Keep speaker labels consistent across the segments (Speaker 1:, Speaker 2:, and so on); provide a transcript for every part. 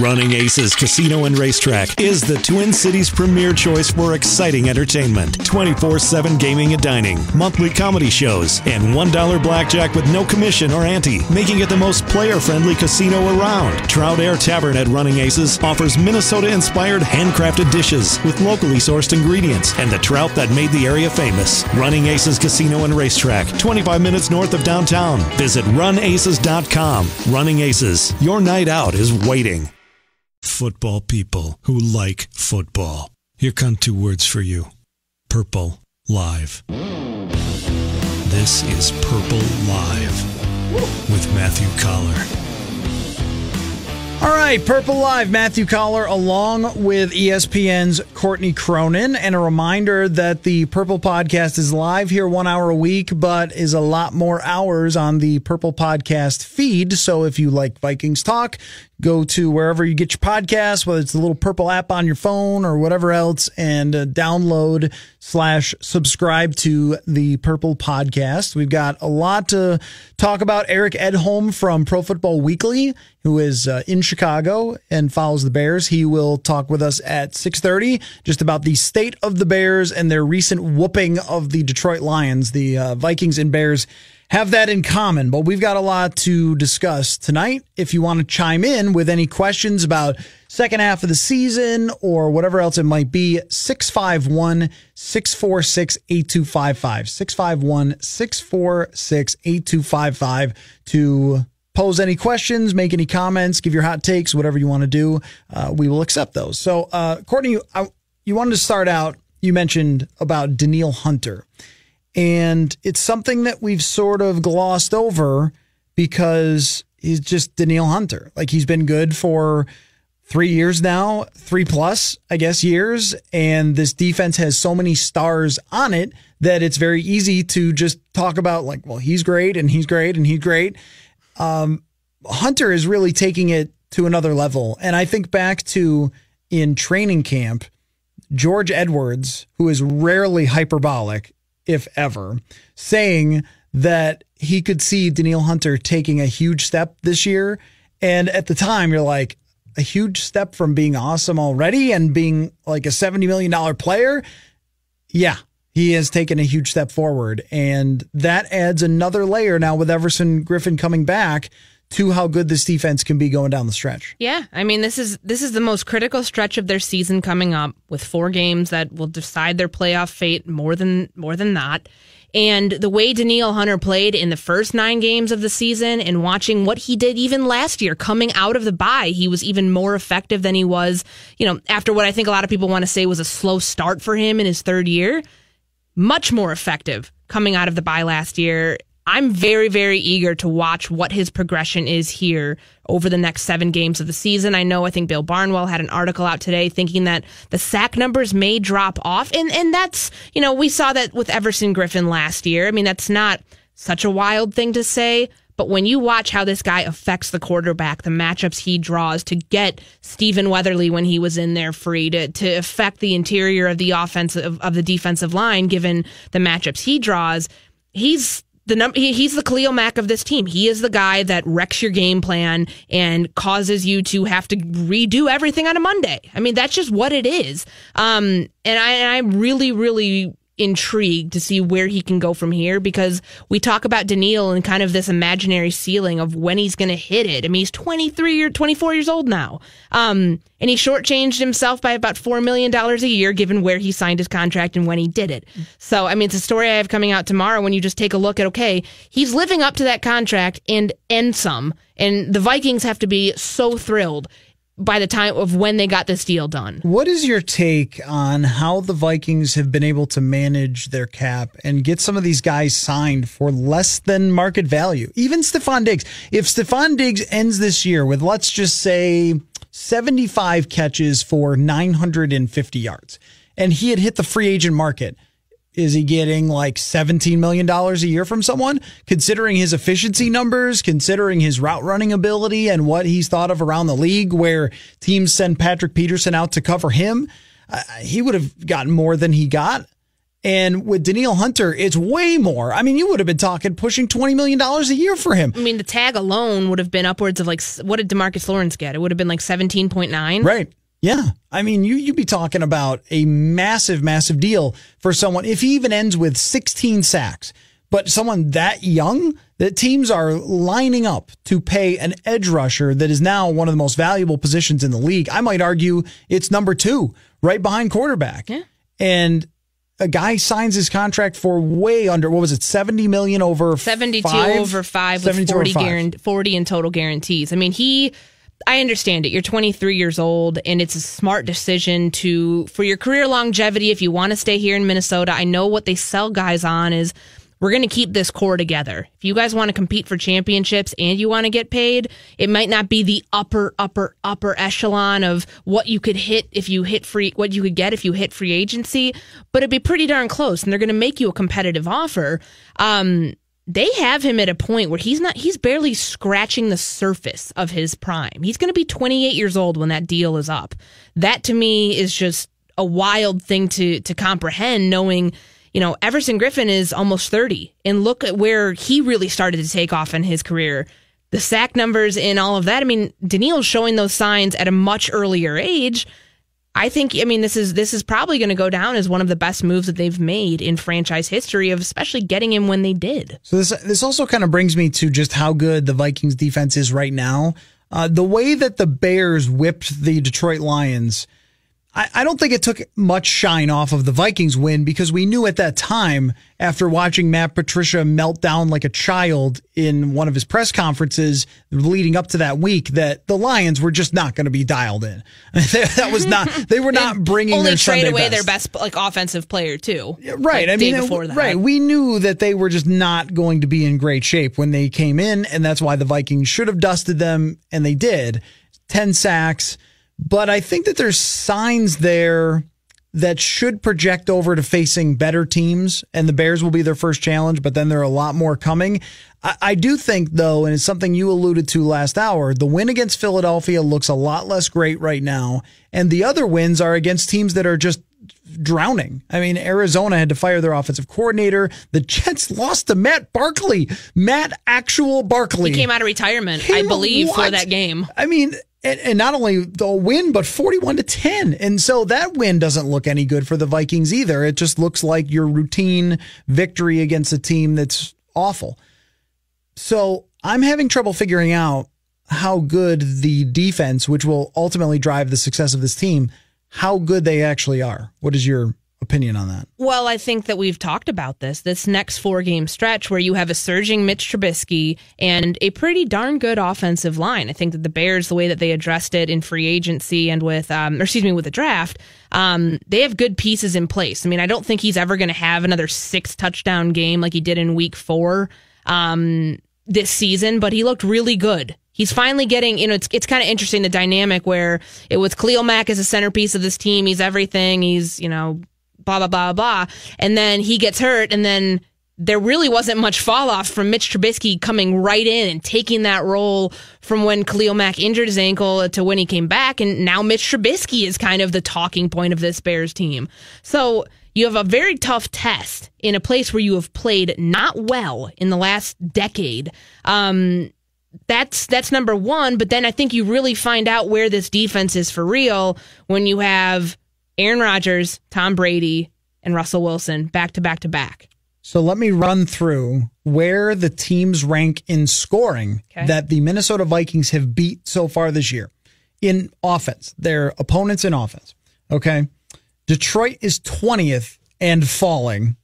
Speaker 1: Running Aces Casino and Racetrack is the Twin Cities' premier choice for exciting entertainment, 24/7 gaming and dining, monthly comedy shows, and $1 blackjack with no commission or ante, making it the most player-friendly casino around. Trout Air Tavern at Running Aces offers Minnesota-inspired handcrafted dishes with locally sourced ingredients and the trout that made the area famous. Running Aces Casino and Racetrack, 25 minutes north of downtown. Visit runaces.com. Running Aces, your night out is waiting. Football people who like football. Here come two words for you. Purple Live. This is Purple Live with Matthew Coller.
Speaker 2: All right, Purple Live, Matthew Coller along with ESPN's Courtney Cronin. And a reminder that the Purple Podcast is live here 1 hour a week, but is a lot more hours on the Purple Podcast feed. So if you like Vikings talk, go to wherever you get your podcasts, whether it's the little purple app on your phone or whatever else, and download/subscribe to the Purple Podcast. We've got a lot to talk about. Eric Edholm from Pro Football Weekly, who is in Chicago and follows the Bears. He will talk with us at 6:30 just about the state of the Bears and their recent whooping of the Detroit Lions. The Vikings and Bears have that in common, but we've got a lot to discuss tonight. If you want to chime in with any questions about second half of the season or whatever else it might be, 651-646-8255. 651-646-8255 to pose any questions, make any comments, give your hot takes, whatever you want to do. We will accept those. So, Courtney, you wanted to start out, you mentioned about Danielle Hunter. And it's something that we've sort of glossed over because he's just Danielle Hunter. Like, he's been good for 3 years now, 3+ I guess, years. And this defense has so many stars on it that it's very easy to just talk about, like, well, he's great and he's great and he's great. Hunter is really taking it to another level. And I think back to in training camp, George Edwards, who is rarely hyperbolic, if ever, saying that he could see Danielle Hunter taking a huge step this year. And at the time, you're like, a huge step from being awesome already and being like a $70 million player? Yeah, he has taken a huge step forward. And that adds another layer now with Everson Griffen coming back to how good this defense can be going down the stretch.
Speaker 3: Yeah, I mean, this is the most critical stretch of their season coming up, with 4 games that will decide their playoff fate more than not. And the way Danielle Hunter played in the first 9 games of the season, and watching what he did even last year coming out of the bye, he was even more effective than he was, after what I think a lot of people want to say was a slow start for him in his 3rd year. Much more effective coming out of the bye last year. I'm very, very eager to watch what his progression is here over the next 7 games of the season. I think Bill Barnwell had an article out today thinking that the sack numbers may drop off. And that's, we saw that with Everson Griffen last year. I mean, that's not such a wild thing to say. But when you watch how this guy affects the quarterback, the matchups he draws to get Stephen Weatherly when he was in there free, to affect the interior of the offensive of the defensive line, given the matchups he draws, he's the Khalil Mack of this team. He is the guy that wrecks your game plan and causes you to have to redo everything on a Monday. I mean, that's just what it is. And I'm really, really intrigued to see where he can go from here, because we talk about Danielle and kind of this imaginary ceiling of when he's going to hit it. I mean, he's 23 or 24 years old now. And he shortchanged himself by about $4 million a year, given where he signed his contract and when he did it. So, I mean, it's a story I have coming out tomorrow when you just take a look at, okay, he's living up to that contract and some. And the Vikings have to be so thrilled by the time of when they got this deal done. What is your take on how the Vikings have been able to manage their cap and get some of these guys signed for less than market value? Even Stephon Diggs. If Stephon Diggs ends this year with, let's just say, 75 catches for 950 yards, and he had hit the free agent market, is he getting like $17 million a year from someone? Considering his efficiency numbers, considering his route running ability and what he's thought of around the league, where teams send Patrick Peterson out to cover him, he would have gotten more than he got.
Speaker 2: And with Danielle Hunter, it's way more. I mean, you would have been talking pushing $20 million a year for him.
Speaker 3: I mean, the tag alone would have been upwards of what did DeMarcus Lawrence get? It would have been 17.9.
Speaker 2: Right. Yeah. I mean, you'd be talking about a massive, massive deal for someone. If he even ends with 16 sacks, but someone that young, that teams are lining up to pay an edge rusher that is now one of the most valuable positions in the league. I might argue it's number 2, right behind quarterback.
Speaker 3: Yeah.
Speaker 2: And a guy signs his contract for way under, what was it, $70 million over
Speaker 3: 72
Speaker 2: 5?
Speaker 3: over 5 with 40 in total guarantees. I mean, I understand it. You're 23 years old, and it's a smart decision for your career longevity. If you want to stay here in Minnesota, I know what they sell guys on is we're going to keep this core together. If you guys want to compete for championships and you want to get paid, it might not be the upper echelon of what you could hit if you hit what you could get if you hit free agency, but it'd be pretty darn close, and they're going to make you a competitive offer. They have him at a point where he's barely scratching the surface of his prime. He's going to be 28 years old when that deal is up. That to me is just a wild thing to comprehend, knowing, Everson Griffin is almost 30, and look at where he really started to take off in his career. The sack numbers and all of that. I mean, Danielle's showing those signs at a much earlier age. I think, this is probably going to go down as one of the best moves that they've made in franchise history, of especially getting him when they did.
Speaker 2: So this also kind of brings me to just how good the Vikings defense is right now. The way that the Bears whipped the Detroit Lions, I don't think it took much shine off of the Vikings win, because we knew at that time, after watching Matt Patricia melt down like a child in one of his press conferences leading up to that week, that the Lions were just not going to be dialed in. They were not bringing their Sunday best.
Speaker 3: Only trade away their best offensive player too.
Speaker 2: Right.
Speaker 3: Before that.
Speaker 2: Right. We knew that they were just not going to be in great shape when they came in, and that's why the Vikings should have dusted them, and they did. 10 sacks. But I think that there's signs there that should project over to facing better teams, and the Bears will be their first challenge, but then there are a lot more coming. I do think, though, and it's something you alluded to last hour, the win against Philadelphia looks a lot less great right now, and the other wins are against teams that are just drowning. I mean, Arizona had to fire their offensive coordinator. The Jets lost to Matt Barkley. Actual Barkley.
Speaker 3: He came out of retirement, I believe, for that game.
Speaker 2: I mean, and not only the win, but 41-10. And so that win doesn't look any good for the Vikings either. It just looks like your routine victory against a team that's awful. So I'm having trouble figuring out how good the defense, which will ultimately drive the success of this team, how good they actually are. What is your opinion on that?
Speaker 3: Well, I think that we've talked about this next 4-game stretch where you have a surging Mitch Trubisky and a pretty darn good offensive line. I think that the Bears, the way that they addressed it in free agency and with the draft, they have good pieces in place. I mean, I don't think he's ever going to have another 6-touchdown game like he did in week 4 this season, but he looked really good. He's finally getting, it's kind of interesting, the dynamic where it was Khalil Mack as a centerpiece of this team. He's everything. He's, blah, blah, blah, blah. And then he gets hurt, and then there really wasn't much fall off from Mitch Trubisky coming right in and taking that role from when Khalil Mack injured his ankle to when he came back. And now Mitch Trubisky is kind of the talking point of this Bears team. So you have a very tough test in a place where you have played not well in the last decade. That's number one. But then I think you really find out where this defense is for real when you have Aaron Rodgers, Tom Brady, and Russell Wilson back to back to back.
Speaker 2: So let me run through where the teams rank in scoring that the Minnesota Vikings have beat so far this year in offense, their opponents in offense. Okay. Detroit is 20th and falling.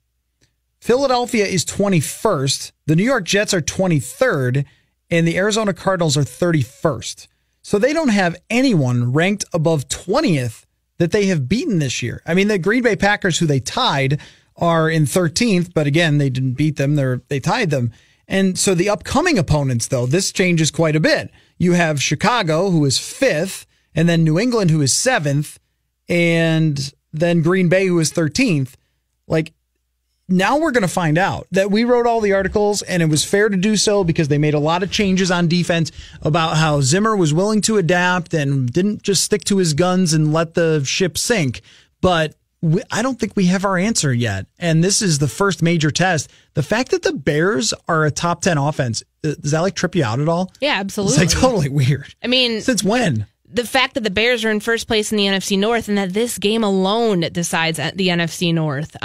Speaker 2: Philadelphia is 21st. The New York Jets are 23rd, and the Arizona Cardinals are 31st. So they don't have anyone ranked above 20th that they have beaten this year. I mean, the Green Bay Packers, who they tied, are in 13th, but again, they didn't beat them. They tied them. And so the upcoming opponents, though, this changes quite a bit. You have Chicago, who is 5th, and then New England, who is 7th, and then Green Bay, who is 13th. Like, now we're going to find out that we wrote all the articles, and it was fair to do so because they made a lot of changes on defense about how Zimmer was willing to adapt and didn't just stick to his guns and let the ship sink. But I don't think we have our answer yet. And this is the first major test. The fact that the Bears are a top 10 offense, does that trip you out at all?
Speaker 3: Yeah, absolutely.
Speaker 2: It's totally weird.
Speaker 3: I mean,
Speaker 2: since when?
Speaker 3: The fact that the Bears are in first place in the NFC North and that this game alone decides the NFC North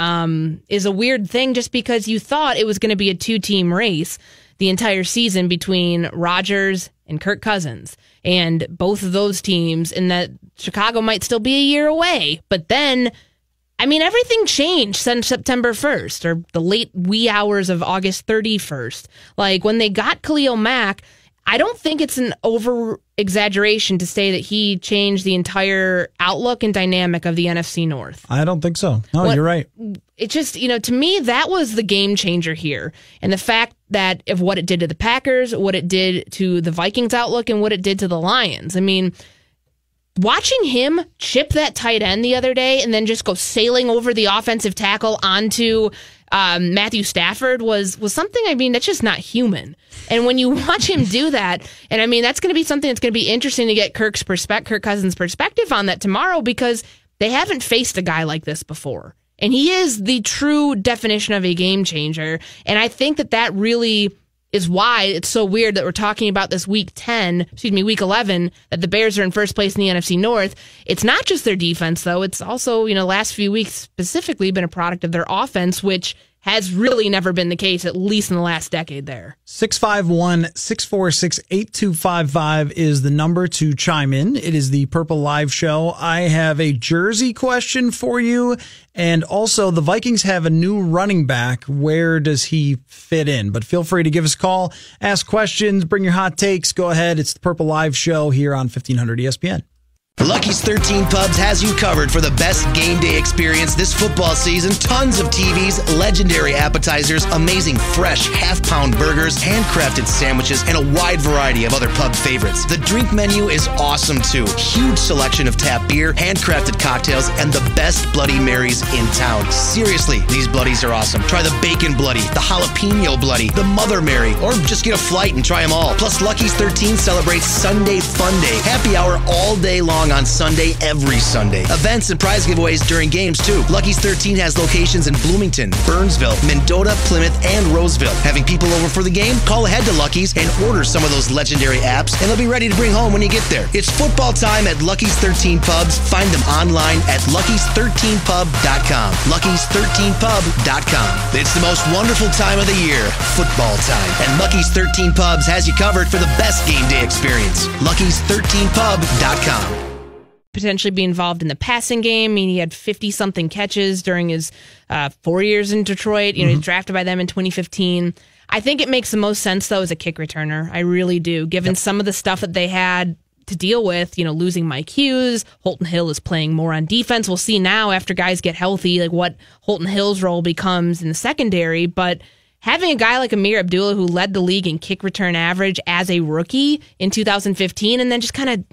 Speaker 3: is a weird thing, just because you thought it was going to be a 2-team race the entire season between Rodgers and Kirk Cousins. And both of those teams, and that Chicago might still be a year away. But then, I mean, everything changed since September 1st or the late wee hours of August 31st. When they got Khalil Mack, I don't think it's an over-exaggeration to say that he changed the entire outlook and dynamic of the NFC North.
Speaker 2: I don't think so. No, you're right.
Speaker 3: It just, to me, that was the game changer here. And the fact that of what it did to the Packers, what it did to the Vikings outlook, and what it did to the Lions. I mean, watching him chip that tight end the other day and then just go sailing over the offensive tackle onto Matthew Stafford was something, that's just not human. And when you watch him do that, and that's going to be something that's going to be interesting to get Kirk Cousins' perspective on that tomorrow, because they haven't faced a guy like this before. And he is the true definition of a game changer. And I think that really is why it's so weird that we're talking about this week 11, that the Bears are in first place in the NFC North. It's not just their defense, though. It's also, last few weeks specifically been a product of their offense, which has really never been the case, at least in the last decade there.
Speaker 2: 651-646-8255 is the number to chime in. It is the Purple Live Show. I have a jersey question for you. And also, the Vikings have a new running back. Where does he fit in? But feel free to give us a call, ask questions, bring your hot takes. Go ahead. It's the Purple Live Show here on 1500 ESPN.
Speaker 4: Lucky's 13 Pubs has you covered for the best game day experience this football season. Tons of TVs, legendary appetizers, amazing fresh half-pound burgers, handcrafted sandwiches, and a wide variety of other pub favorites. The drink menu is awesome, too. Huge selection of tap beer, handcrafted cocktails, and the best Bloody Marys in town. Seriously, these Bloodies are awesome. Try the Bacon Bloody, the Jalapeno Bloody, the Mother Mary, or just get a flight and try them all. Plus, Lucky's 13 celebrates Sunday Fun Day. Happy hour all day long on Sunday, every Sunday. Events and prize giveaways during games, too. Lucky's 13 has locations in Bloomington, Burnsville, Mendota, Plymouth, and Roseville. Having people over for the game? Call ahead to Lucky's and order some of those legendary apps, and they'll be ready to bring home when you get there. It's football time at Lucky's 13 Pubs. Find them online at luckys13pub.com. luckys13pub.com. It's the most wonderful time of the year, football time. And Lucky's 13 Pubs has you covered for the best game day experience. luckys13pub.com.
Speaker 3: Potentially be involved in the passing game. He had 50-something catches during his 4 years in Detroit. He was drafted by them in 2015. I think it makes the most sense, though, as a kick returner. I really do. Given some of the stuff that they had to deal with, losing Mike Hughes, Holton Hill is playing more on defense. We'll see now after guys get healthy, what Holton Hill's role becomes in the secondary. But having a guy like Amir Abdullah, who led the league in kick return average as a rookie in 2015, and then just kind of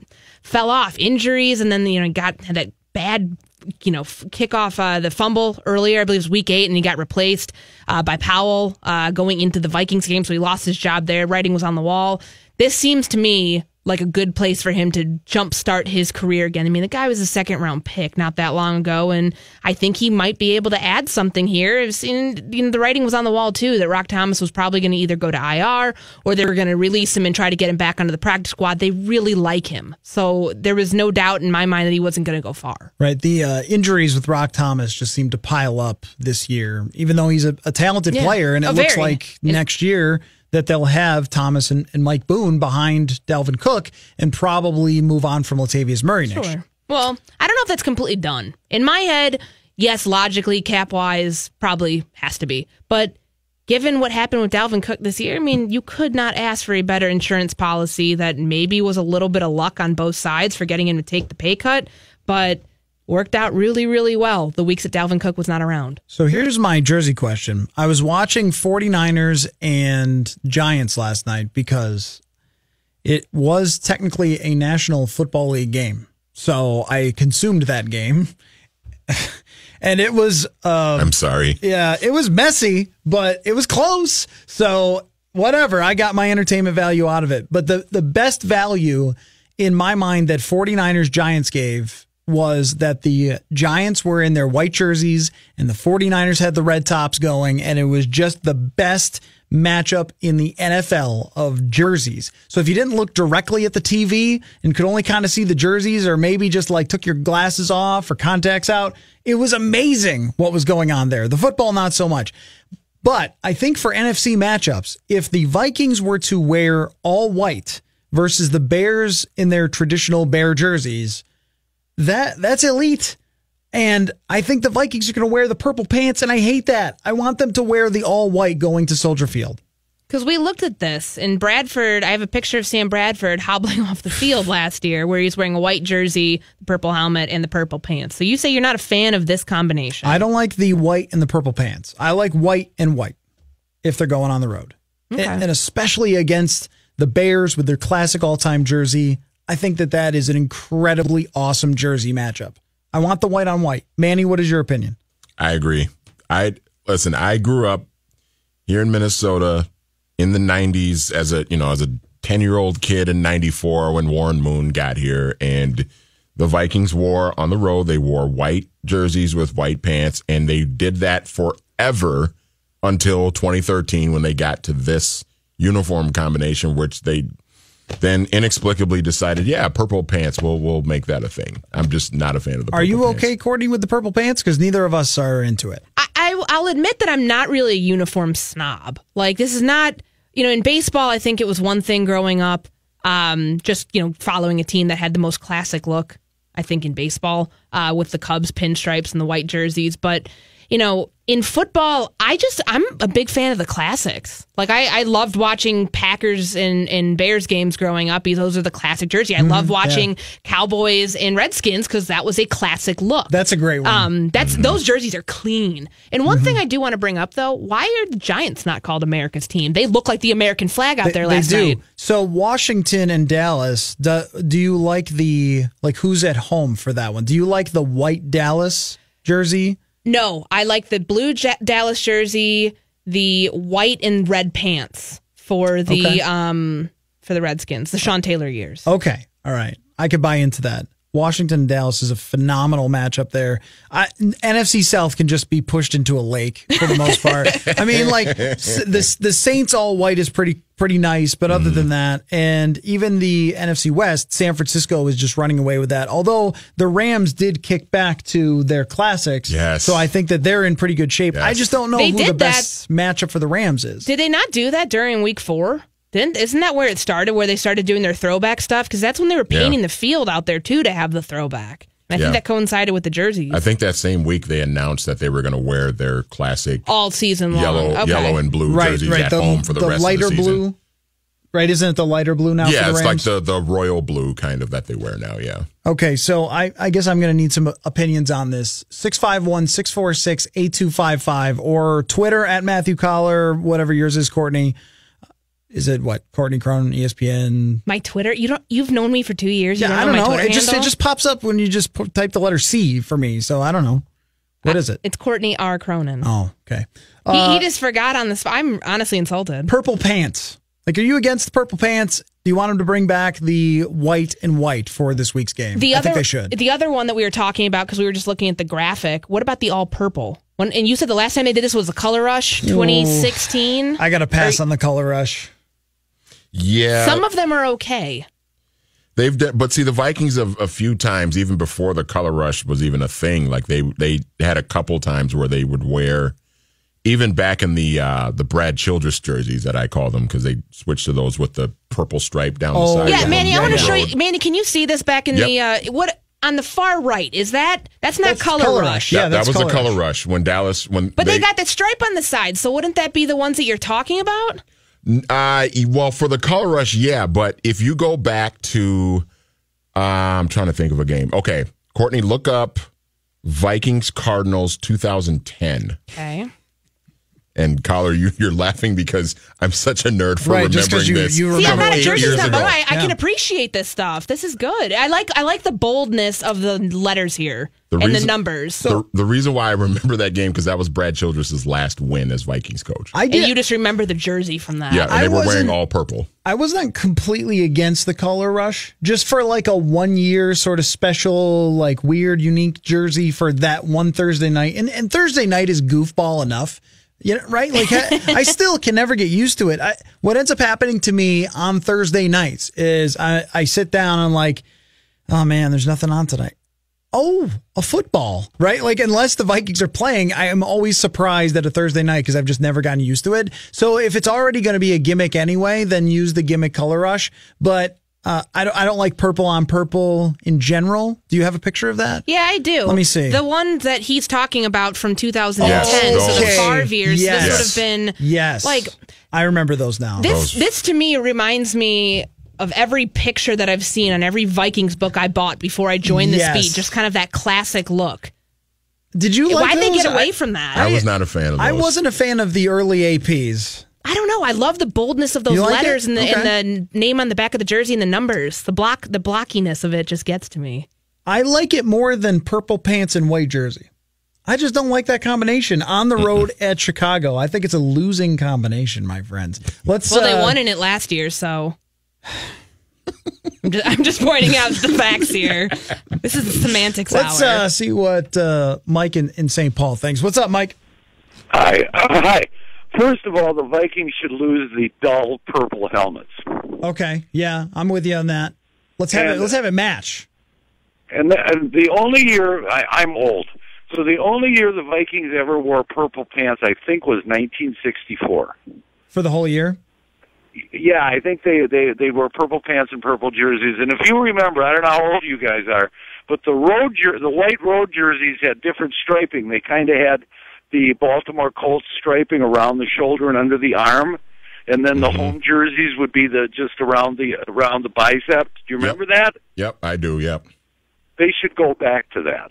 Speaker 3: fell off injuries, and then had that bad kickoff, the fumble earlier, I believe it was week 8, and he got replaced by Powell going into the Vikings game, so he lost his job there. Writing was on the wall. This seems to me like a good place for him to jumpstart his career again. The guy was a second-round pick not that long ago, and I think he might be able to add something here. The writing was on the wall, too, that Rock Thomas was probably going to either go to IR or they were going to release him and try to get him back onto the practice squad. They really like him. So there was no doubt in my mind that he wasn't going to go far.
Speaker 2: Right. The injuries with Rock Thomas just seem to pile up this year, even though he's a talented player, and it looks like next year that they'll have Thomas and Mike Boone behind Dalvin Cook and probably move on from Latavius Murray next year.
Speaker 3: Well, I don't know if that's completely done. In my head, yes, logically, cap-wise, probably has to be. But given what happened with Dalvin Cook this year, you could not ask for a better insurance policy that maybe was a little bit of luck on both sides for getting him to take the pay cut, but worked out really, really well the weeks that Dalvin Cook was not around.
Speaker 2: So here's my jersey question. I was watching 49ers and Giants last night because it was technically a National Football League game. So I consumed that game. And it was...
Speaker 5: I'm sorry.
Speaker 2: Yeah, it was messy, but it was close. So whatever, I got my entertainment value out of it. But the best value in my mind that 49ers Giants gave was that the Giants were in their white jerseys and the 49ers had the red tops going, and it was just the best matchup in the NFL of jerseys. So if you didn't look directly at the TV and could only kind of see the jerseys, or maybe just like took your glasses off or contacts out, it was amazing what was going on there. The football, not so much. But I think for NFC matchups, if the Vikings were to wear all white versus the Bears in their traditional Bear jerseys, that's elite. And I think the Vikings are going to wear the purple pants, and I hate that. I want them to wear the all white going to Soldier Field.
Speaker 3: Because we looked at this in Bradford. I have a picture of Sam Bradford hobbling off the field last year where he's wearing a white jersey, the purple helmet, and the purple pants. So you say you're not a fan of this combination.
Speaker 2: I don't like the white and the purple pants. I like white and white if they're going on the road.
Speaker 3: Okay.
Speaker 2: And especially against the Bears with their classic all-time jersey. I think that is an incredibly awesome jersey matchup. I want the white on white. Manny, what is your opinion?
Speaker 5: I agree. I grew up here in Minnesota in the 90s as a 10-year-old kid in 94 when Warren Moon got here, and the Vikings wore on the road, they wore white jerseys with white pants, and they did that forever until 2013 when they got to this uniform combination, which they then inexplicably decided, purple pants, we'll make that a thing. I'm just not a fan of the purple
Speaker 2: Are you
Speaker 5: pants.
Speaker 2: okay, Courtney, with the purple pants? Because neither of us are into it.
Speaker 3: I'll admit that I'm not really a uniform snob. Like, this is not, in baseball, I think it was one thing growing up, just, following a team that had the most classic look, I think, in baseball, with the Cubs pinstripes and the white jerseys. But, in football, I'm a big fan of the classics. Like, I loved watching Packers and Bears games growing up because those are the classic jersey. I love watching Cowboys and Redskins because that was a classic look.
Speaker 2: That's a great one.
Speaker 3: Those jerseys are clean. And one thing I do want to bring up, though, why are the Giants not called America's team? They look like the American flag out there last night.
Speaker 2: So Washington and Dallas, do you like who's at home for that one? Do you like the white Dallas jersey?
Speaker 3: No, I like the blue Dallas jersey, the white and red pants for the Redskins, the Sean Taylor years.
Speaker 2: Okay, all right, I could buy into that. Washington and Dallas is a phenomenal matchup there. NFC South can just be pushed into a lake for the most part. I mean, the Saints all white is pretty nice, but other than that, and even the NFC West, San Francisco is just running away with that. Although the Rams did kick back to their classics, so I think that they're in pretty good shape. I just don't know who the best matchup for the Rams is.
Speaker 3: Did they not do that during Week 4? Isn't that where it started, where they started doing their throwback stuff? Because that's when they were painting the field out there, too, to have the throwback. And I think that coincided with the jerseys.
Speaker 5: I think that same week they announced that they were going to wear their classic
Speaker 3: all season long
Speaker 5: yellow and blue jerseys at home for the rest of the season. The lighter blue,
Speaker 2: right? Isn't it the lighter blue now for the Rams?
Speaker 5: Yeah, it's like the royal blue kind of that they wear now,
Speaker 2: Okay, so I guess I'm going to need some opinions on this. 651-646-8255 or Twitter at Matthew Coller, whatever yours is, Courtney. Is it what? Courtney Cronin, ESPN?
Speaker 3: My Twitter? You've known me for 2 years. You
Speaker 2: I don't know. It just pops up when you just type the letter C for me. So I don't know. What is it?
Speaker 3: It's Courtney R. Cronin.
Speaker 2: Oh, okay.
Speaker 3: He just forgot on the spot. I'm honestly insulted.
Speaker 2: Purple pants. Are you against the purple pants? Do you want him to bring back the white and white for this week's game? I think they should.
Speaker 3: The other one that we were talking about, because we were just looking at the graphic, what about the all purple? And you said the last time they did this was the Color Rush 2016.
Speaker 2: I got to pass on the Color Rush.
Speaker 5: Yeah.
Speaker 3: Some of them are okay.
Speaker 5: But see, the Vikings a few times, even before the Color Rush was even a thing, like they had a couple times where they would wear, even back in the Brad Childress jerseys that I call them, because they switched to those with the purple stripe down the side.
Speaker 3: Yeah, Manny, I want to show you. Manny, can you see this back in the what on the far right? Is that's not Color Rush?
Speaker 5: Yeah, that was the Color Rush when Dallas
Speaker 3: But they got that stripe on the side, so wouldn't that be the ones that you're talking about?
Speaker 5: Well, for the Color Rush, yeah, but if you go back to, I'm trying to think of a game. Okay, Courtney, look up Vikings Cardinals 2010.
Speaker 3: Okay.
Speaker 5: And Coller, you're laughing because I'm such a nerd for
Speaker 2: Right, just 'cause
Speaker 5: remembering this.
Speaker 2: you
Speaker 3: See, I'm
Speaker 2: remember
Speaker 3: not a
Speaker 5: 8
Speaker 3: Jersey
Speaker 5: years
Speaker 3: fan,
Speaker 5: ago.
Speaker 3: but I can appreciate this stuff. This is good. I like the boldness of the letters here the numbers.
Speaker 5: The reason why I remember that game, because that was Brad Childress' last win as Vikings coach.
Speaker 2: I did.
Speaker 3: And you just remember the jersey from that.
Speaker 5: Yeah, and they were wearing all purple.
Speaker 2: I wasn't completely against the color rush, just for like a 1 year sort of special, like weird, unique jersey for that one Thursday night. And Thursday night is goofball enough. You know, right? Like I still can never get used to it. What ends up happening to me on Thursday nights is I sit down and I'm like, oh man, there's nothing on tonight. Oh, a football, right? Like unless the Vikings are playing, I am always surprised at a Thursday night because I've just never gotten used to it. So if it's already going to be a gimmick anyway, then use the gimmick color rush. But I don't like purple on purple in general. Do you have a picture of that?
Speaker 3: Yeah, I do.
Speaker 2: Let me see.
Speaker 3: The one that he's talking about from 2010,
Speaker 5: Yes,
Speaker 3: so the
Speaker 5: those.
Speaker 3: Favre years,
Speaker 2: Yes.
Speaker 3: this would have been
Speaker 2: Yes.
Speaker 3: like
Speaker 2: I remember those now.
Speaker 3: this to me reminds me of every picture that I've seen on every Vikings book I bought before I joined this
Speaker 2: Yes.
Speaker 3: beat. Just kind of that classic look.
Speaker 2: Did you like
Speaker 3: Why'd they
Speaker 2: those?
Speaker 3: get away from that?
Speaker 5: I was not a fan of those.
Speaker 2: I wasn't a fan of the early APs.
Speaker 3: I don't know. I love the boldness of those
Speaker 2: You like
Speaker 3: letters
Speaker 2: it?
Speaker 3: and
Speaker 2: Okay.
Speaker 3: the name on the back of the jersey and the numbers. The blockiness of it just gets to me.
Speaker 2: I like it more than purple pants and white jersey. I just don't like that combination on the road at Chicago. I think it's a losing combination, my friends.
Speaker 3: Well, they won in it last year, so I'm just pointing out the facts here. This is the semantics
Speaker 2: Let's
Speaker 3: hour.
Speaker 2: see what Mike in St. Paul thinks. What's up, Mike?
Speaker 6: Hi. Hi. First of all, the Vikings should lose the dull purple helmets.
Speaker 2: Okay, yeah, I'm with you on that. Let's have it match.
Speaker 6: And the only year I'm old, so the only year the Vikings ever wore purple pants, I think, was 1964.
Speaker 2: For the whole year?
Speaker 6: Yeah, I think they wore purple pants and purple jerseys. And if you remember, I don't know how old you guys are, but the white road jerseys had different striping. They kind of had the Baltimore Colts striping around the shoulder and under the arm, and then the home jerseys would be just around the bicep. Do you remember that?
Speaker 5: Yep, I do. Yep.
Speaker 6: They should go back to that.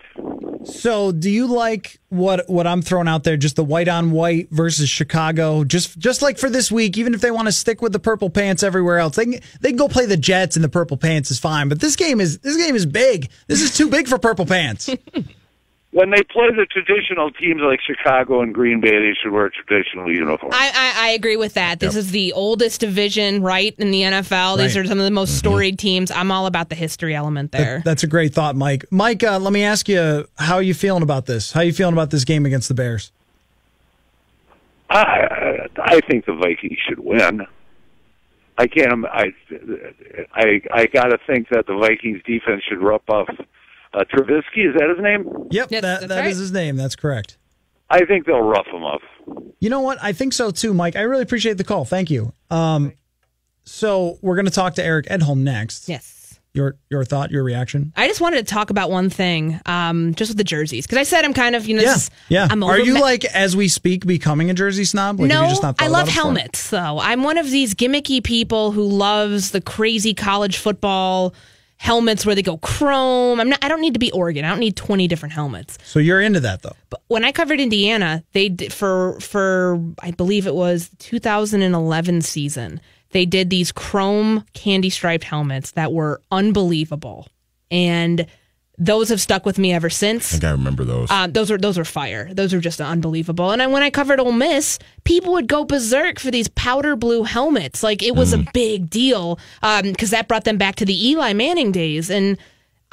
Speaker 2: So, do you like what I'm throwing out there? Just the white on white versus Chicago. Just like for this week, even if they want to stick with the purple pants everywhere else, they can go play the Jets and the purple pants is fine. But this game is big. This is too big for purple pants.
Speaker 6: When they play the traditional teams like Chicago and Green Bay, they should wear a traditional uniform.
Speaker 3: I agree with that. This is the oldest division, right, in the NFL. These
Speaker 2: Right.
Speaker 3: are some of the most storied teams. I'm all about the history element there.
Speaker 2: That's a great thought, Mike. Mike, let me ask you, how are you feeling about this? How are you feeling about this game against the Bears?
Speaker 6: I think the Vikings should win. I can't. I got to think that the Vikings defense should rough up Trubisky. Is that his name?
Speaker 2: Yep,
Speaker 3: Yes,
Speaker 2: that
Speaker 3: that's right.
Speaker 2: is his name. That's correct.
Speaker 6: I think they'll rough him up.
Speaker 2: You know what? I think so too, Mike. I really appreciate the call. Thank you. So we're going to talk to Eric Edholm next.
Speaker 3: Yes.
Speaker 2: Your thought, your reaction?
Speaker 3: I just wanted to talk about one thing, just with the jerseys, because I said I'm kind of,
Speaker 2: Yeah.
Speaker 3: I'm
Speaker 2: Are
Speaker 3: over
Speaker 2: you like, as we speak, becoming a jersey snob? Like, have
Speaker 3: No,
Speaker 2: you just not thought
Speaker 3: I
Speaker 2: about
Speaker 3: love
Speaker 2: it before?
Speaker 3: helmets, though. I'm one of these gimmicky people who loves the crazy college football helmets where they go chrome. I don't need to be Oregon. I don't need 20 different helmets.
Speaker 2: So you're into that, though.
Speaker 3: But when I covered Indiana, they did for I believe it was 2011 season. They did these chrome candy striped helmets that were unbelievable, and those have stuck with me ever since.
Speaker 5: I think I remember those.
Speaker 3: Those were fire. Those were just unbelievable. And when I covered Ole Miss, people would go berserk for these powder blue helmets. Like it was a big deal because that brought them back to the Eli Manning days. And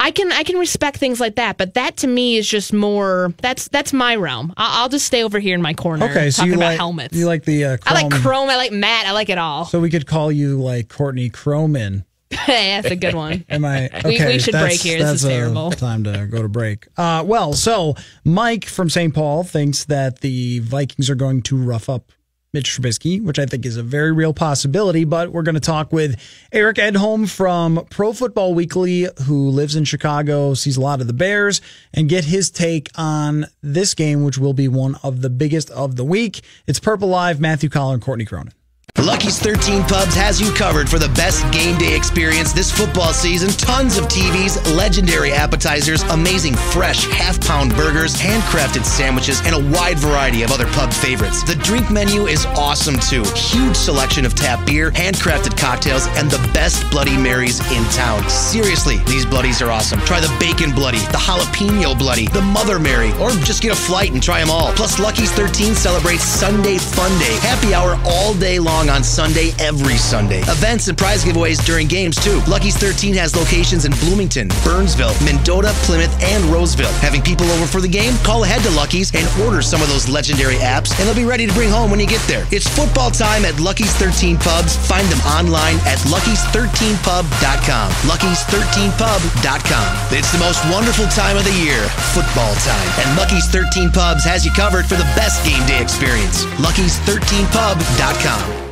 Speaker 3: I can respect things like that, but that to me is just more. That's my realm. I'll just stay over here in my corner.
Speaker 2: Okay, so
Speaker 3: talking
Speaker 2: you
Speaker 3: about
Speaker 2: like
Speaker 3: helmets.
Speaker 2: You like the chrome.
Speaker 3: I like chrome. I like matte. I like it all.
Speaker 2: So we could call you like Courtney Cronin.
Speaker 3: That's a good one.
Speaker 2: Am I okay?
Speaker 3: We should break here. This is terrible.
Speaker 2: Time to go to break. So Mike from St. Paul thinks that the Vikings are going to rough up Mitch Trubisky, which I think is a very real possibility. But we're going to talk with Eric Edholm from Pro Football Weekly, who lives in Chicago, sees a lot of the Bears, and get his take on this game, which will be one of the biggest of the week. It's Purple Live, Matthew Coller and Courtney Cronin.
Speaker 4: Lucky's 13 Pubs has you covered for the best game day experience this football season. Tons of TVs, legendary appetizers, amazing fresh half-pound burgers, handcrafted sandwiches, and a wide variety of other pub favorites. The drink menu is awesome too. Huge selection of tap beer, handcrafted cocktails, and the best Bloody Marys in town. Seriously, these Bloodies are awesome. Try the Bacon Bloody, the Jalapeno Bloody, the Mother Mary, or just get a flight and try them all. Plus, Lucky's 13 celebrates Sunday Fun Day. Happy hour all day long on Sunday, every Sunday. Events and prize giveaways during games, too. Lucky's 13 has locations in Bloomington, Burnsville, Mendota, Plymouth, and Roseville. Having people over for the game? Call ahead to Lucky's and order some of those legendary apps, and they'll be ready to bring home when you get there. It's football time at Lucky's 13 Pubs. Find them online at luckys13pub.com. luckys13pub.com. It's the most wonderful time of the year, football time. And Lucky's 13 Pubs has you covered for the best game day experience. luckys13pub.com.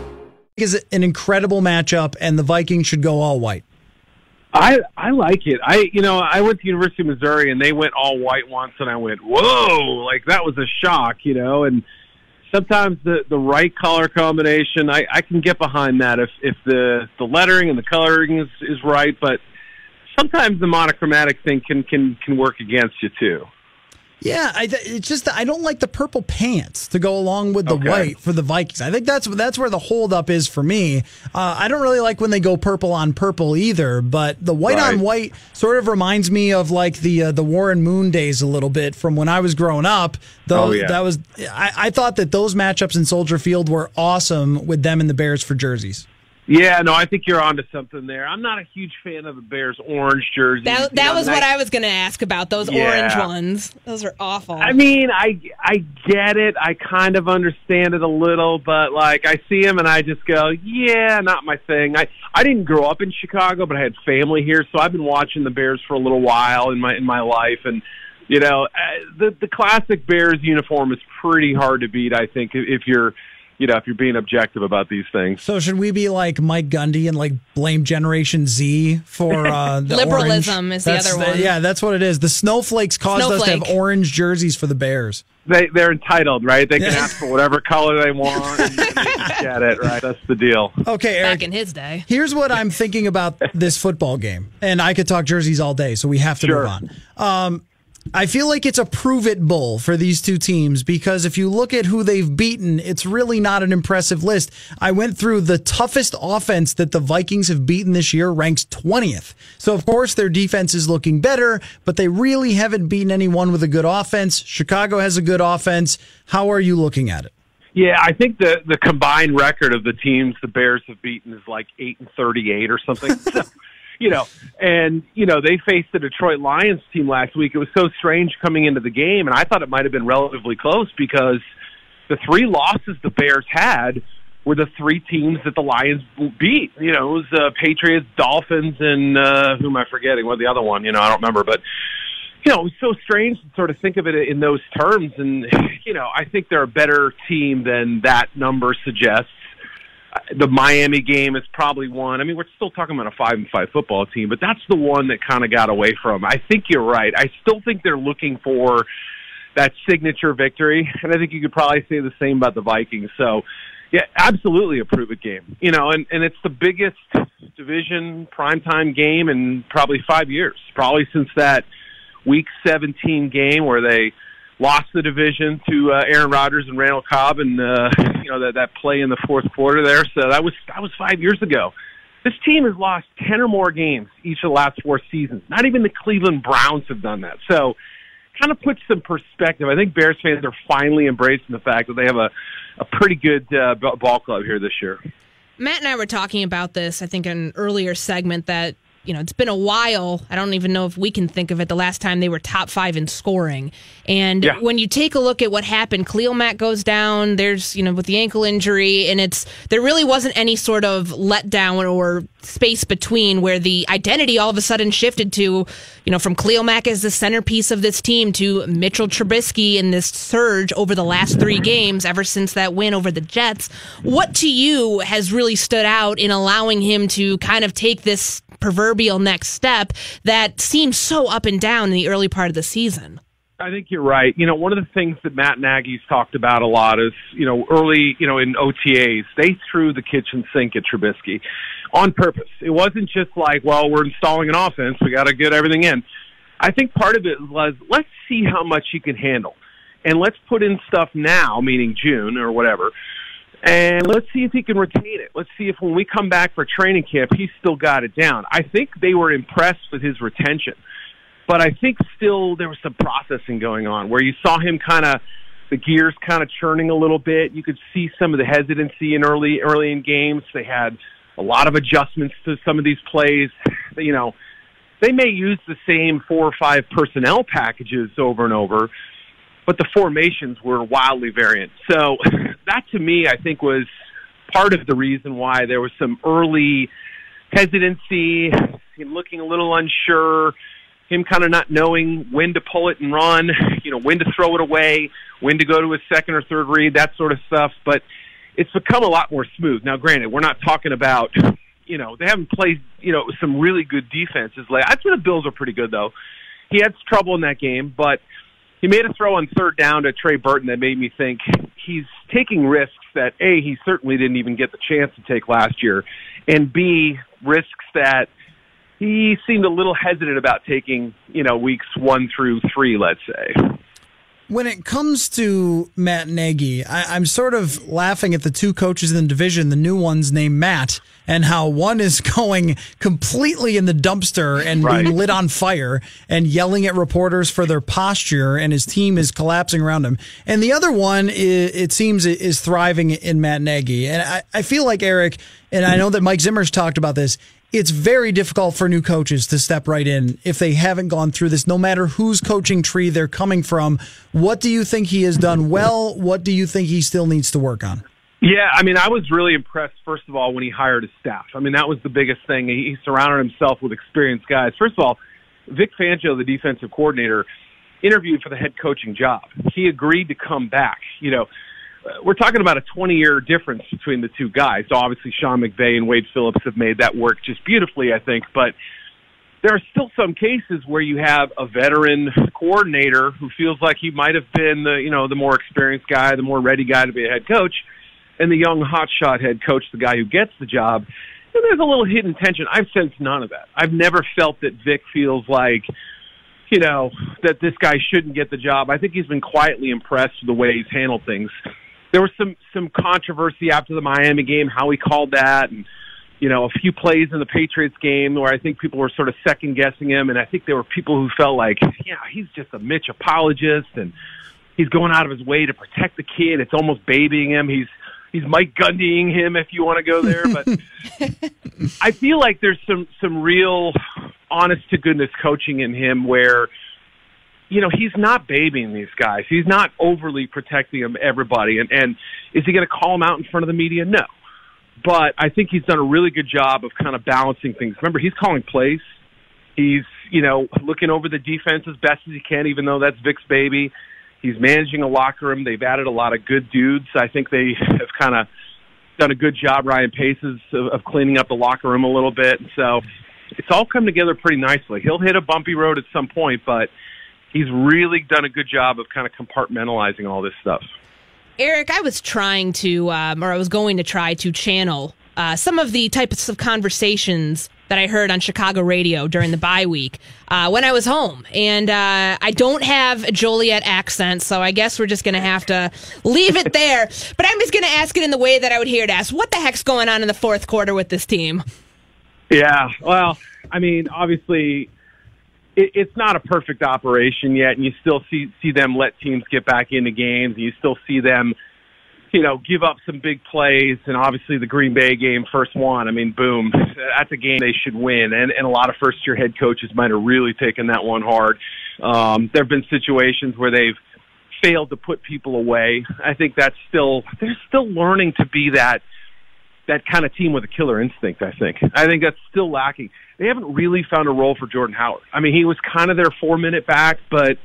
Speaker 2: Is an incredible matchup, and the Vikings should go all white.
Speaker 7: I like it. I went to University of Missouri, and they went all white once, and I went, whoa, like that was a shock, and sometimes the right color combination, I can get behind that if the lettering and the coloring is right, but sometimes the monochromatic thing can work against you too.
Speaker 2: Yeah, it's just I don't like the purple pants to go along with the white for the Vikings. I think that's where the holdup is for me. I don't really like when they go purple on purple either, but the white on white sort of reminds me of like the Warren Moon days a little bit from when I was growing up. I thought that those matchups in Soldier Field were awesome with them and the Bears for jerseys.
Speaker 7: Yeah, no, I think you're onto something there. I'm not a huge fan of the Bears' orange jerseys.
Speaker 3: That was what I was going to ask about, those orange ones. Those are awful.
Speaker 7: I mean, I get it. I kind of understand it a little, but, like, I see them and I just go, yeah, not my thing. I didn't grow up in Chicago, but I had family here, so I've been watching the Bears for a little while in my life, and the classic Bears uniform is pretty hard to beat, I think, if you're being objective about these things.
Speaker 2: So should we be like Mike Gundy and like blame Generation Z for the
Speaker 3: liberalism?
Speaker 2: Orange?
Speaker 3: Is the other one?
Speaker 2: Yeah, that's what it is. The snowflakes caused us to have orange jerseys for the Bears.
Speaker 7: They're entitled, right? They can ask for whatever color they want and get it, right? That's the deal.
Speaker 2: Okay, Eric,
Speaker 3: back in his day.
Speaker 2: Here's what I'm thinking about this football game, and I could talk jerseys all day, so we have to move on. I feel like it's a prove-it bull for these two teams because if you look at who they've beaten, it's really not an impressive list. I went through the toughest offense that the Vikings have beaten this year, ranks 20th. So, of course, their defense is looking better, but they really haven't beaten anyone with a good offense. Chicago has a good offense. How are you looking at it?
Speaker 7: Yeah, I think the combined record of the teams the Bears have beaten is like 8-38 or something. They faced the Detroit Lions team last week. It was so strange coming into the game, and I thought it might have been relatively close because the three losses the Bears had were the three teams that the Lions beat. It was Patriots, Dolphins, and who am I forgetting? What the other one? I don't remember. But, it was so strange to sort of think of it in those terms. And, I think they're a better team than that number suggests. The Miami game is probably one. I mean, we're still talking about a 5-5 football team, but that's the one that kind of got away from. I think you're right. I still think they're looking for that signature victory, and I think you could probably say the same about the Vikings. So, yeah, absolutely a prove-it game. And it's the biggest division primetime game in probably 5 years, probably since that Week 17 game where they lost the division to Aaron Rodgers and Randall Cobb, and that play in the fourth quarter there. So that was 5 years ago. This team has lost 10 or more games each of the last 4 seasons. Not even the Cleveland Browns have done that. So kind of puts some perspective. I think Bears fans are finally embracing the fact that they have a pretty good ball club here this year.
Speaker 3: Matt and I were talking about this, I think, in an earlier segment that it's been a while. I don't even know if we can think of it the last time they were top 5 in scoring. And when you take a look at what happened, Khalil Mack goes down, there's, with the ankle injury, and there really wasn't any sort of letdown or space between where the identity all of a sudden shifted to, from Khalil Mack as the centerpiece of this team to Mitchell Trubisky in this surge over the last 3 games ever since that win over the Jets. What to you has really stood out in allowing him to kind of take this proverbial next step that seemed so up and down in the early part of the season?
Speaker 7: I think you're right. One of the things that Matt Nagy's talked about a lot is, early, in OTAs, they threw the kitchen sink at Trubisky on purpose. It wasn't just like, well, we're installing an offense, we got to get everything in. I think part of it was, let's see how much he can handle. And let's put in stuff now, meaning June or whatever, and let's see if he can retain it. Let's see if when we come back for training camp, he's still got it down. I think they were impressed with his retention. But I think still there was some processing going on where you saw him the gears kind of churning a little bit. You could see some of the hesitancy in early in games. They had a lot of adjustments to some of these plays. They may use the same 4 or 5 personnel packages over and over, but the formations were wildly variant. So that to me, I think, was part of the reason why there was some early hesitancy, him looking a little unsure, him kind of not knowing when to pull it and run, when to throw it away, when to go to a second or third read, that sort of stuff. But it's become a lot more smooth. Now, granted, we're not talking about, they haven't played, some really good defenses. I'd say the Bills are pretty good, though. He had trouble in that game, but he made a throw on third down to Trey Burton that made me think he's taking risks that, A, he certainly didn't even get the chance to take last year, and B, risks that he seemed a little hesitant about taking, weeks 1 through 3, let's say.
Speaker 2: When it comes to Matt Nagy, I'm sort of laughing at the 2 coaches in the division, the new ones named Matt, and how one is going completely in the dumpster and being lit on fire and yelling at reporters for their posture, and his team is collapsing around him. And the other one, it seems, is thriving in Matt Nagy. And I feel like, Eric, and I know that Mike Zimmer's talked about this, it's very difficult for new coaches to step right in if they haven't gone through this, no matter whose coaching tree they're coming from. What do you think he has done well? What do you think he still needs to work on?
Speaker 7: Yeah, I was really impressed, first of all, when he hired his staff. That was the biggest thing. He surrounded himself with experienced guys. First of all, Vic Fangio, the defensive coordinator, interviewed for the head coaching job. He agreed to come back. We're talking about a 20-year difference between the 2 guys. So obviously Sean McVay and Wade Phillips have made that work just beautifully, I think. But there are still some cases where you have a veteran coordinator who feels like he might have been the more experienced guy, the more ready guy to be a head coach, and the young hotshot head coach, the guy who gets the job. And there's a little hidden tension. I've sensed none of that. I've never felt that Vic feels like, that this guy shouldn't get the job. I think he's been quietly impressed with the way he's handled things. There was some controversy after the Miami game, how he called that, and a few plays in the Patriots game where I think people were sort of second guessing him, and I think there were people who felt like, he's just a Mitch apologist, and he's going out of his way to protect the kid. It's almost babying him. He's Mike Gundying him, if you want to go there. But I feel like there's some real honest to goodness coaching in him where, he's not babying these guys. He's not overly protecting everybody. And is he going to call them out in front of the media? No. But I think he's done a really good job of kind of balancing things. Remember, he's calling plays. He's, looking over the defense as best as he can, even though that's Vic's baby. He's managing a locker room. They've added a lot of good dudes. I think they have kind of done a good job, Ryan Pace, of cleaning up the locker room a little bit. And so it's all come together pretty nicely. He'll hit a bumpy road at some point, but he's really done a good job of kind of compartmentalizing all this stuff.
Speaker 3: Eric, I was trying to, or I was going to try to channel some of the types of conversations that I heard on Chicago radio during the bye week when I was home. And I don't have a Joliet accent, so I guess we're just going to have to leave it there. But I'm just going to ask it in the way that I would hear it asked. What the heck's going on in the fourth quarter with this team?
Speaker 7: Yeah, well, obviously, it's not a perfect operation yet, and you still see them let teams get back into games, and you still see them give up some big plays, and obviously the Green Bay game, first one, boom, that's a game they should win, and a lot of first-year head coaches might have really taken that one hard. There have been situations where they've failed to put people away. I think they're still learning to be that kind of team with a killer instinct, I think that's still lacking. They haven't really found a role for Jordan Howard. He was kind of their 4-minute back, but,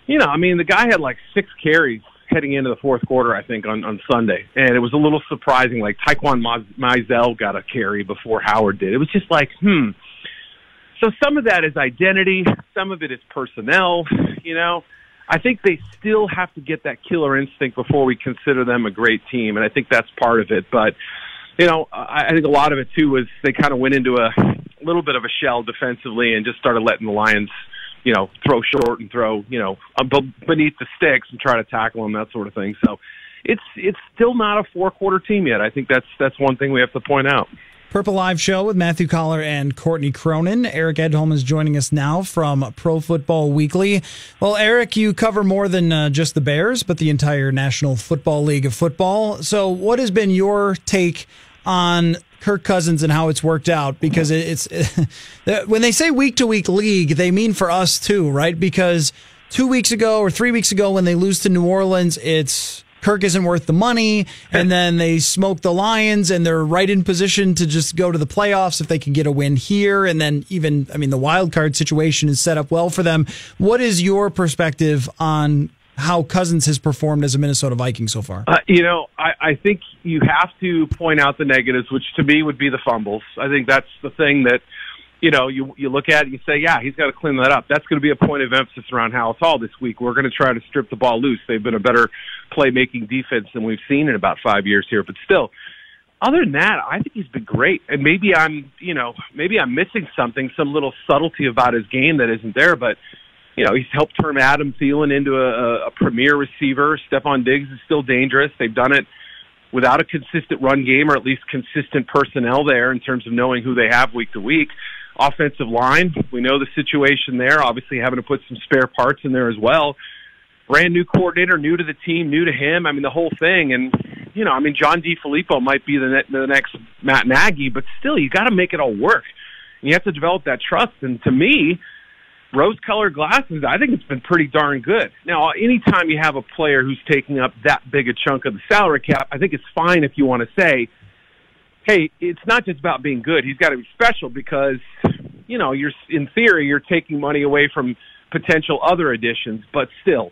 Speaker 7: the guy had like 6 carries heading into the fourth quarter, I think, on Sunday. And it was a little surprising. Like, Taekwon Mizell got a carry before Howard did. It was just like, So some of that is identity. Some of it is personnel, I think they still have to get that killer instinct before we consider them a great team, and I think that's part of it. But, I think a lot of it, too, was they kind of went into a little bit of a shell defensively and just started letting the Lions, throw short and throw, beneath the sticks and try to tackle them, that sort of thing. So it's still not a four-quarter team yet. I think that's one thing we have to point out.
Speaker 2: Purple Live Show with Matthew Coller and Courtney Cronin. Eric Edholm is joining us now from Pro Football Weekly. Well, Eric, you cover more than just the Bears, but the entire National Football League of Football. So what has been your take on Kirk Cousins and how it's worked out? Because it's when they say week-to-week league, they mean for us too, right? Because 2 weeks ago or 3 weeks ago when they lose to New Orleans, it's Kirk isn't worth the money, and then they smoke the Lions, and they're right in position to just go to the playoffs if they can get a win here. And then the wild card situation is set up well for them. What is your perspective on how Cousins has performed as a Minnesota Viking so far?
Speaker 7: I think you have to point out the negatives, which to me would be the fumbles. I think that's the thing that, you look at it and you say, yeah, he's got to clean that up. That's going to be a point of emphasis around House Hall this week. We're going to try to strip the ball loose. They've been a better playmaking defense than we've seen in about 5 years here. But still, other than that, I think he's been great. And maybe I'm missing something, some little subtlety about his game that isn't there. But, he's helped turn Adam Thielen into a premier receiver. Stephon Diggs is still dangerous. They've done it without a consistent run game, or at least consistent personnel there in terms of knowing who they have week to week. Offensive line, we know the situation there, obviously having to put some spare parts in there as well. Brand new coordinator, new to the team, new to him. The whole thing. And, John DeFilippo might be the next Matt Nagy, but still, you got to make it all work. And you have to develop that trust. And to me, rose-colored glasses, I think it's been pretty darn good. Now, anytime you have a player who's taking up that big a chunk of the salary cap, I think it's fine if you want to say, hey, it's not just about being good. He's got to be special because, in theory, you're taking money away from potential other additions. But still,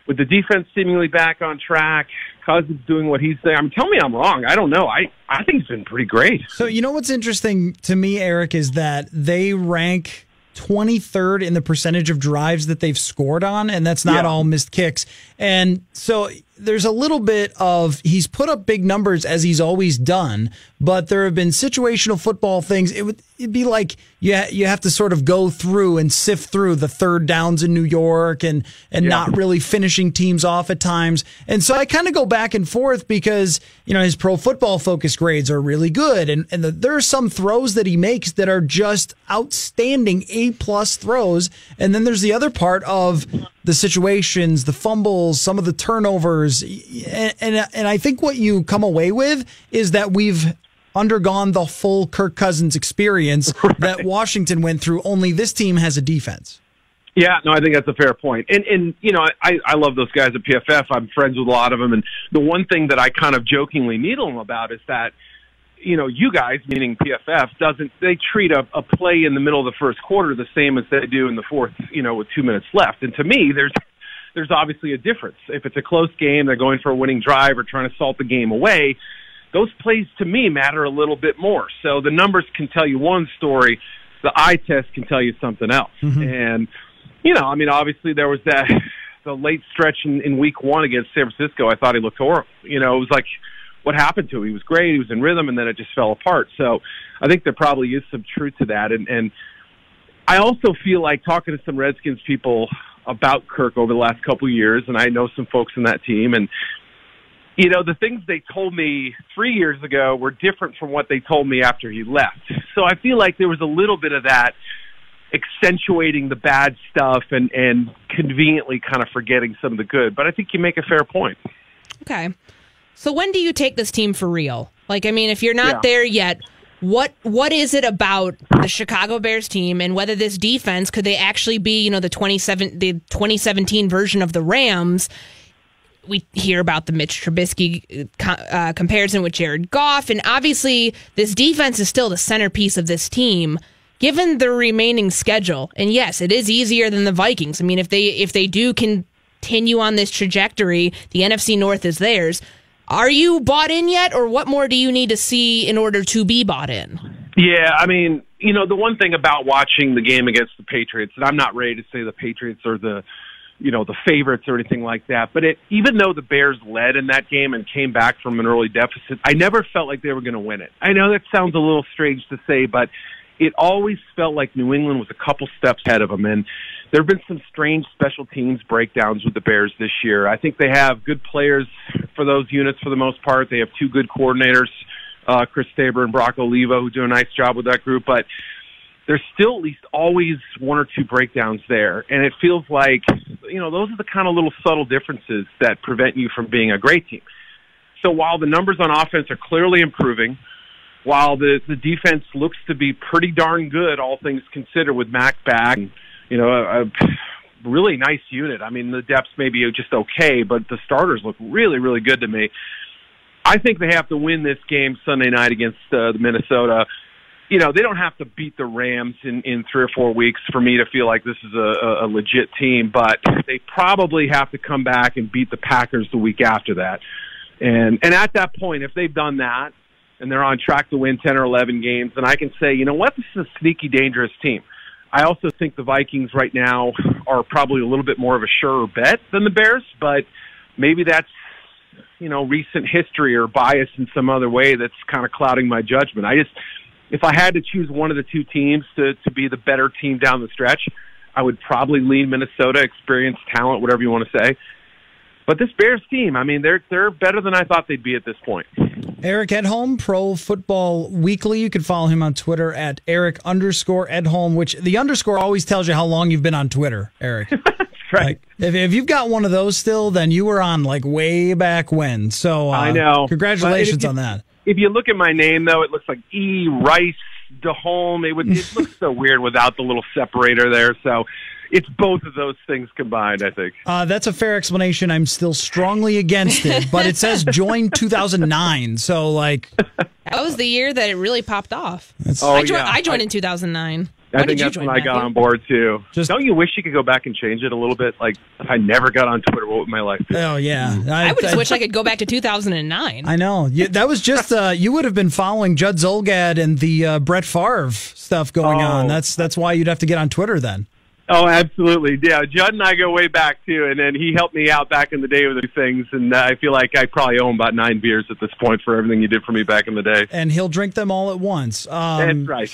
Speaker 7: with the defense seemingly back on track, Cousins doing what he's doing, tell me I'm wrong. I don't know. I think it's been pretty great.
Speaker 2: So, what's interesting to me, Eric, is that they rank 23rd in the percentage of drives that they've scored on, and that's not all missed kicks. And so there's a little bit of, he's put up big numbers as he's always done, but there have been situational football things. It'd be like you have to sort of go through and sift through the third downs in New York and not really finishing teams off at times. And so I kind of go back and forth because, his Pro Football Focus grades are really good. And there are some throws that he makes that are just outstanding A+ throws. And then there's the other part of the situations, the fumbles, some of the turnovers. And I think what you come away with is that we've undergone the full Kirk Cousins experience that Washington went through, only this team has a defense.
Speaker 7: Yeah, no, I think that's a fair point. And I love those guys at PFF. I'm friends with a lot of them. And the one thing that I kind of jokingly needle them about is that, you guys, meaning PFF, they treat a play in the middle of the first quarter the same as they do in the fourth, with 2 minutes left. And to me, there's obviously a difference. If it's a close game, they're going for a winning drive or trying to salt the game away, those plays to me matter a little bit more. So the numbers can tell you one story, the eye test can tell you something else. Mm-hmm. And, obviously there was the late stretch in week one against San Francisco. I thought he looked horrible. It was like, what happened to him? He was great, he was in rhythm, and then it just fell apart. So I think there probably is some truth to that. And I also feel like talking to some Redskins people about Kirk over the last couple of years, and I know some folks in that team, and the things they told me 3 years ago were different from what they told me after he left. So I feel like there was a little bit of that accentuating the bad stuff and conveniently kind of forgetting some of the good. But I think you make a fair point.
Speaker 3: Okay. So when do you take this team for real? If you're not there yet, what is it about the Chicago Bears team and whether this defense, could they actually be, the 2017 version of the Rams? We hear about the Mitch Trubisky comparison with Jared Goff, and obviously this defense is still the centerpiece of this team, given the remaining schedule. And yes, it is easier than the Vikings. If they do continue on this trajectory, the NFC North is theirs. Are you bought in yet, or what more do you need to see in order to be bought in?
Speaker 7: Yeah, the one thing about watching the game against the Patriots, and I'm not ready to say the Patriots are the the favorites or anything like that. But even though the Bears led in that game and came back from an early deficit, I never felt like they were going to win it. I know that sounds a little strange to say, but it always felt like New England was a couple steps ahead of them. And there have been some strange special teams breakdowns with the Bears this year. I think they have good players for those units for the most part. They have two good coordinators, Chris Tabor and Brock Oliva, who do a nice job with that group. But there's still at least always one or two breakdowns there. And it feels like, those are the kind of little subtle differences that prevent you from being a great team. So while the numbers on offense are clearly improving, while the defense looks to be pretty darn good, all things considered, with Mac back, a really nice unit. I mean, the depths may be just okay, but the starters look really, really good to me. I think they have to win this game Sunday night against the Minnesota. They don't have to beat the Rams in 3 or 4 weeks for me to feel like this is a legit team, but they probably have to come back and beat the Packers the week after that. And at that point, if they've done that and they're on track to win 10 or 11 games, then I can say, you know what, this is a sneaky, dangerous team. I also think the Vikings right now are probably a little bit more of a surer bet than the Bears, but maybe that's, recent history or bias in some other way that's kind of clouding my judgment. If I had to choose one of the two teams to be the better team down the stretch, I would probably lean Minnesota, experience, talent, whatever you want to say. But this Bears team, I mean, they're better than I thought they'd be at this point.
Speaker 2: Eric Edholm, Pro Football Weekly. You can follow him on Twitter at Eric_Edholm, which the underscore always tells you how long you've been on Twitter, Eric.
Speaker 7: That's right.
Speaker 2: If you've got one of those still, then you were on way back when. So
Speaker 7: I know.
Speaker 2: Congratulations on that.
Speaker 7: If you look at my name, though, it looks like E. Rice DeHolm. It looks so weird without the little separator there. So it's both of those things combined, I think.
Speaker 2: That's a fair explanation. I'm still strongly against it, but it says join 2009. So,
Speaker 3: that was the year that it really popped off. I joined in 2009.
Speaker 7: I think that's when I got on board, too. Don't you wish you could go back and change it a little bit? Like, if I never got on Twitter, what would my life be?
Speaker 2: Oh, yeah.
Speaker 3: I would just wish I could go back to 2009.
Speaker 2: I know. That was just, you would have been following Judd Zolgad and the Brett Favre stuff going on. That's why you'd have to get on Twitter then.
Speaker 7: Oh, absolutely. Yeah, Judd and I go way back, too, and then he helped me out back in the day with the things, and I feel like I probably owe him about 9 beers at this point for everything he did for me back in the day.
Speaker 2: And he'll drink them all at once.
Speaker 7: That's right.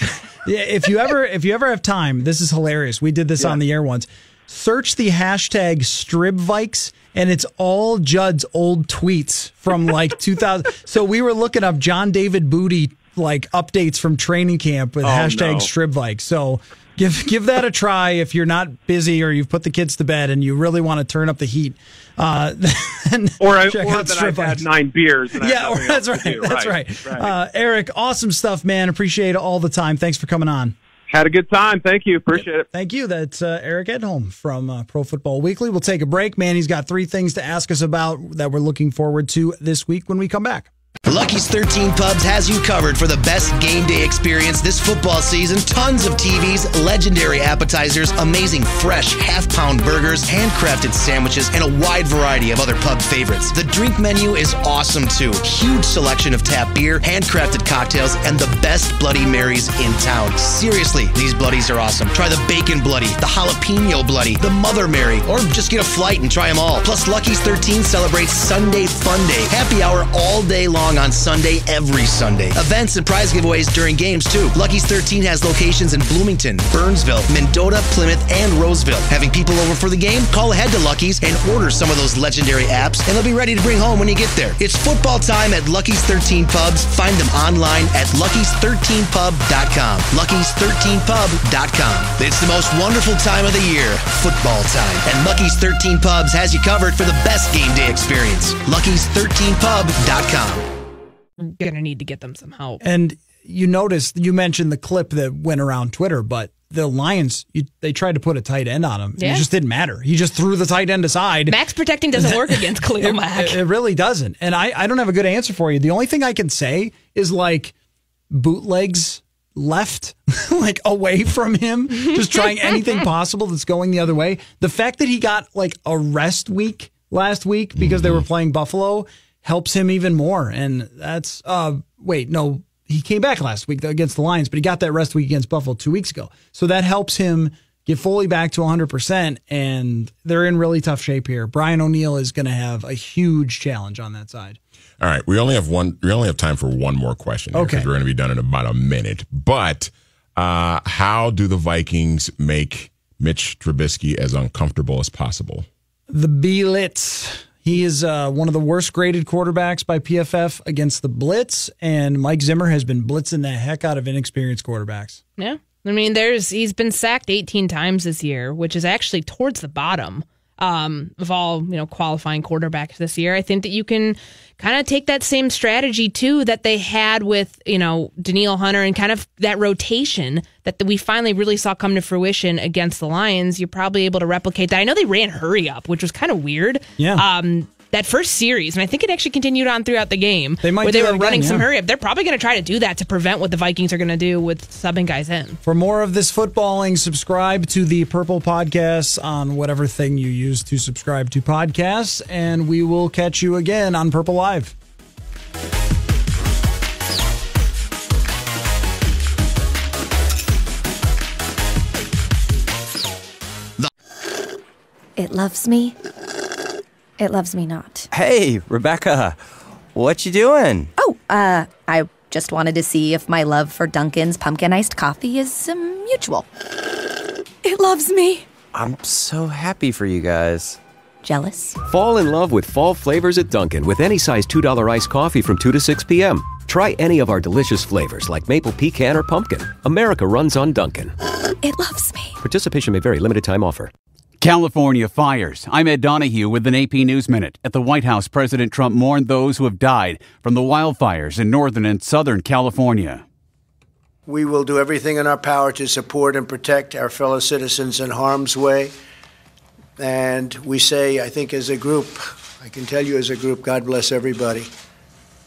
Speaker 2: Yeah, if you ever have time, this is hilarious. We did this on the air once. Search the hashtag StribVikes, and it's all Judd's old tweets from 2000. So we were looking up John David Booty updates from training camp with hashtag StribVikes. So give that a try if you're not busy or you've put the kids to bed and you really want to turn up the heat.
Speaker 7: Or that I've had 9 beers. And
Speaker 2: that's right. That's right. Eric, awesome stuff, man. Appreciate it all the time. Thanks for coming on.
Speaker 7: Had a good time. Thank you. Appreciate it.
Speaker 2: Thank you. That's Eric Edholm from Pro Football Weekly. We'll take a break. Manny's got 3 things to ask us about that we're looking forward to this week when we come back.
Speaker 4: Lucky's 13 Pubs has you covered for the best game day experience this football season. Tons of TVs, legendary appetizers, amazing fresh half-pound burgers, handcrafted sandwiches, and a wide variety of other pub favorites. The drink menu is awesome, too. Huge selection of tap beer, handcrafted cocktails, and the best Bloody Marys in town. Seriously, these Bloodies are awesome. Try the Bacon Bloody, the Jalapeno Bloody, the Mother Mary, or just get a flight and try them all. Plus, Lucky's 13 celebrates Sunday Fun Day. Happy hour all day long on Sunday, every Sunday. Events and prize giveaways during games, too. Lucky's 13 has locations in Bloomington, Burnsville, Mendota, Plymouth, and Roseville. Having people over for the game? Call ahead to Lucky's and order some of those legendary apps, and they'll be ready to bring home when you get there. It's football time at Lucky's 13 Pubs. Find them online at luckys13pub.com. luckys13pub.com. It's the most wonderful time of the year, football time. And Lucky's 13 Pubs has you covered for the best game day experience. luckys13pub.com.
Speaker 3: You're going to need to get them some help.
Speaker 2: And you mentioned the clip that went around Twitter, but the Lions, they tried to put a tight end on him. Yeah. It just didn't matter. He just threw the tight end aside.
Speaker 3: Max protecting doesn't work against Khalil Mack.
Speaker 2: It really doesn't. And I don't have a good answer for you. The only thing I can say is bootlegs left, away from him, just trying anything possible that's going the other way. The fact that he got a rest week last week because they were playing Buffalo helps him even more. And that's, he came back last week against the Lions, but he got that rest week against Buffalo 2 weeks ago. So that helps him get fully back to 100%, and they're in really tough shape here. Brian O'Neill is going to have a huge challenge on that side.
Speaker 5: All right, we only have time for one more question here, because we're going to be done in about a minute. But how do the Vikings make Mitch Trubisky as uncomfortable as possible?
Speaker 2: The Blitz. He is one of the worst graded quarterbacks by PFF against the blitz, and Mike Zimmer has been blitzing the heck out of inexperienced quarterbacks.
Speaker 3: Yeah. I mean, he's been sacked 18 times this year, which is actually towards the bottom of all, qualifying quarterbacks this year. I think that you can kind of take that same strategy too that they had with, Danielle Hunter and kind of that rotation that we finally really saw come to fruition against the Lions. You're probably able to replicate that. I know they ran hurry up, which was kind of weird.
Speaker 2: Yeah.
Speaker 3: That first series, and I think it actually continued on throughout the game,
Speaker 2: they
Speaker 3: were running some hurry up. They're probably going to try to do that to prevent what the Vikings are going to do with subbing guys in.
Speaker 2: For more of this footballing, subscribe to the Purple Podcasts on whatever thing you use to subscribe to podcasts, and we will catch you again on Purple Live.
Speaker 8: It loves me. It loves me not.
Speaker 9: Hey, Rebecca, what you doing?
Speaker 8: Oh, I just wanted to see if my love for Dunkin's pumpkin iced coffee is mutual. It loves me.
Speaker 9: I'm so happy for you guys.
Speaker 8: Jealous?
Speaker 10: Fall in love with fall flavors at Dunkin' with any size $2 iced coffee from 2 to 6 p.m. Try any of our delicious flavors like maple pecan or pumpkin. America runs on Dunkin'.
Speaker 8: It loves me.
Speaker 10: Participation may vary. Limited time offer.
Speaker 11: California fires. I'm Ed Donahue with an AP News Minute. At the White House, President Trump mourned those who have died from the wildfires in northern and southern California.
Speaker 12: We will do everything in our power to support and protect our fellow citizens in harm's way. And we say, I think as a group, I can tell you as a group, God bless everybody.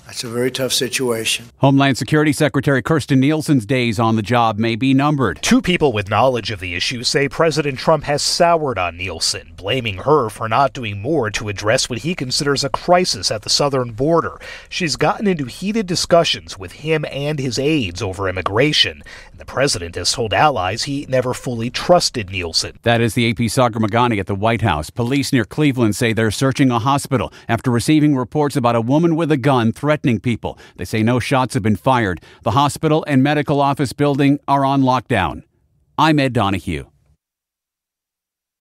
Speaker 12: That's a very tough situation.
Speaker 11: Homeland Security Secretary Kirstjen Nielsen's days on the job may be numbered.
Speaker 13: Two people with knowledge of the issue say President Trump has soured on Nielsen, blaming her for not doing more to address what he considers a crisis at the southern border. She's gotten into heated discussions with him and his aides over immigration. And the president has told allies he never fully trusted Nielsen.
Speaker 11: That is the AP's Sagar Magani at the White House. Police near Cleveland say they're searching a hospital after receiving reports about a woman with a gun threatening people. They say no shots have been fired. The hospital and medical office building are on lockdown. I'm Ed Donahue.